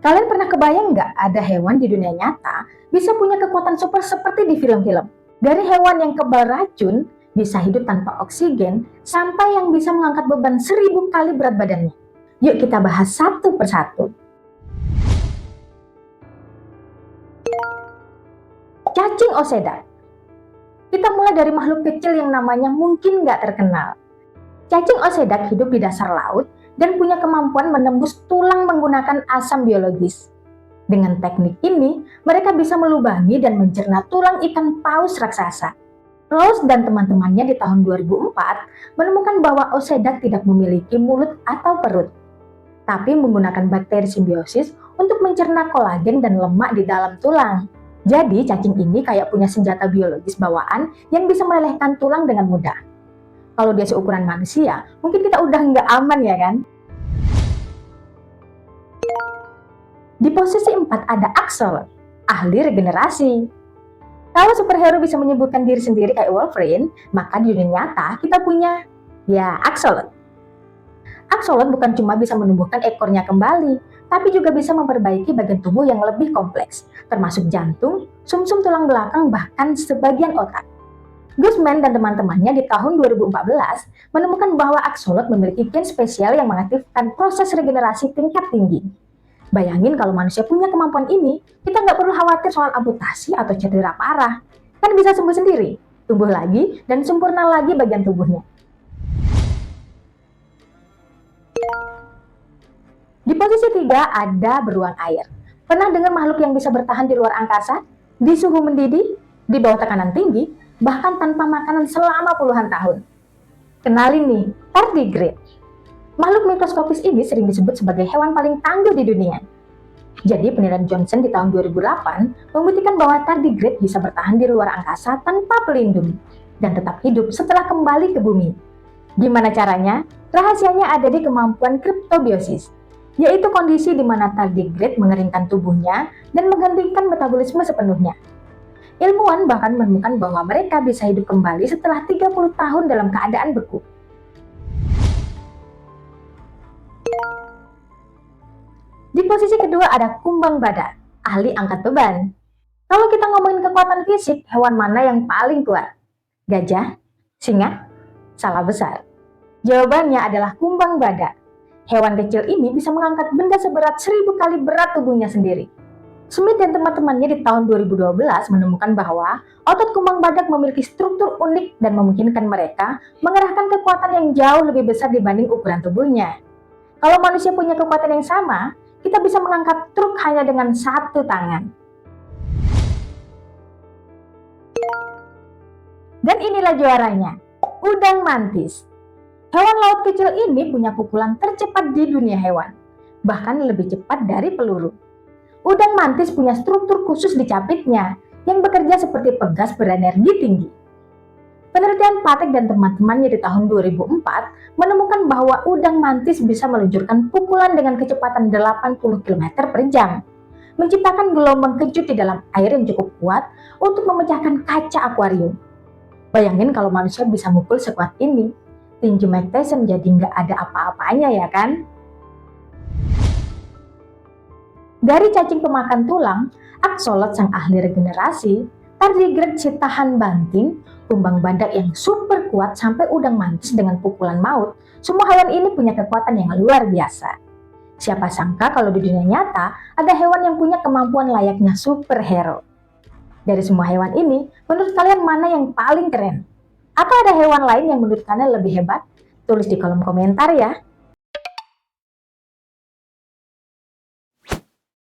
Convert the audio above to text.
Kalian pernah kebayang nggak ada hewan di dunia nyata bisa punya kekuatan super seperti di film-film? Dari hewan yang kebal racun, bisa hidup tanpa oksigen, sampai yang bisa mengangkat beban 1000 kali berat badannya. Yuk kita bahas satu persatu. Cacing Oseda. Kita mulai dari makhluk kecil yang namanya mungkin nggak terkenal. Cacing osedak hidup di dasar laut dan punya kemampuan menembus tulang menggunakan asam biologis. Dengan teknik ini, mereka bisa melubangi dan mencerna tulang ikan paus raksasa. Rose dan teman-temannya di tahun 2004 menemukan bahwa osedak tidak memiliki mulut atau perut, tapi menggunakan bakteri simbiosis untuk mencerna kolagen dan lemak di dalam tulang. Jadi, cacing ini kayak punya senjata biologis bawaan yang bisa melelehkan tulang dengan mudah. Kalau dia seukuran manusia, mungkin kita udah nggak aman ya kan? Di posisi 4 ada Axolotl, ahli regenerasi. Kalau superhero bisa menyembuhkan diri sendiri kayak Wolverine, maka di dunia nyata kita punya, Axolotl. Axolotl bukan cuma bisa menumbuhkan ekornya kembali, tapi juga bisa memperbaiki bagian tubuh yang lebih kompleks, termasuk jantung, sumsum tulang belakang, bahkan sebagian otak. Guzman dan teman-temannya di tahun 2014 menemukan bahwa Axolotl memiliki gen spesial yang mengaktifkan proses regenerasi tingkat tinggi. Bayangin kalau manusia punya kemampuan ini, kita nggak perlu khawatir soal amputasi atau cedera parah. Kan bisa sembuh sendiri, tumbuh lagi, dan sempurna lagi bagian tubuhnya. Di posisi 3 ada beruang air. Pernah dengar makhluk yang bisa bertahan di luar angkasa, di suhu mendidih, di bawah tekanan tinggi, bahkan tanpa makanan selama puluhan tahun? Kenalin nih, tardigrade. Makhluk mikroskopis ini sering disebut sebagai hewan paling tangguh di dunia. Jadi penelitian Johnson di tahun 2008 membuktikan bahwa tardigrade bisa bertahan di luar angkasa tanpa pelindung dan tetap hidup setelah kembali ke bumi. Gimana caranya? Rahasianya ada di kemampuan kriptobiosis, yaitu kondisi di mana tardigrade mengeringkan tubuhnya dan menghentikan metabolisme sepenuhnya. Ilmuwan bahkan menemukan bahwa mereka bisa hidup kembali setelah 30 tahun dalam keadaan beku. Di posisi kedua ada kumbang badak, ahli angkat beban. Kalau kita ngomongin kekuatan fisik, hewan mana yang paling kuat? Gajah? Singa? Salah besar. Jawabannya adalah kumbang badak. Hewan kecil ini bisa mengangkat benda seberat 1000 kali berat tubuhnya sendiri. Smith dan teman-temannya di tahun 2012 menemukan bahwa otot kumbang badak memiliki struktur unik dan memungkinkan mereka mengerahkan kekuatan yang jauh lebih besar dibanding ukuran tubuhnya. Kalau manusia punya kekuatan yang sama, kita bisa mengangkat truk hanya dengan satu tangan. Dan inilah juaranya, udang mantis. Hewan laut kecil ini punya pukulan tercepat di dunia hewan, bahkan lebih cepat dari peluru. Udang mantis punya struktur khusus di capitnya yang bekerja seperti pegas berenergi tinggi. Penelitian Patek dan teman-temannya di tahun 2004 menemukan bahwa udang mantis bisa meluncurkan pukulan dengan kecepatan 80 km per jam, menciptakan gelombang kejut di dalam air yang cukup kuat untuk memecahkan kaca akuarium. Bayangin kalau manusia bisa mukul sekuat ini, tinju Mike Tyson jadi nggak ada apa-apanya ya kan? Dari cacing pemakan tulang, Axolotl sang ahli regenerasi, tardigrade si tahan banting, kumbang badak yang super kuat sampai udang mantis dengan pukulan maut, semua hewan ini punya kekuatan yang luar biasa. Siapa sangka kalau di dunia nyata ada hewan yang punya kemampuan layaknya superhero. Dari semua hewan ini, menurut kalian mana yang paling keren? Atau ada hewan lain yang menurut kalian lebih hebat? Tulis di kolom komentar ya.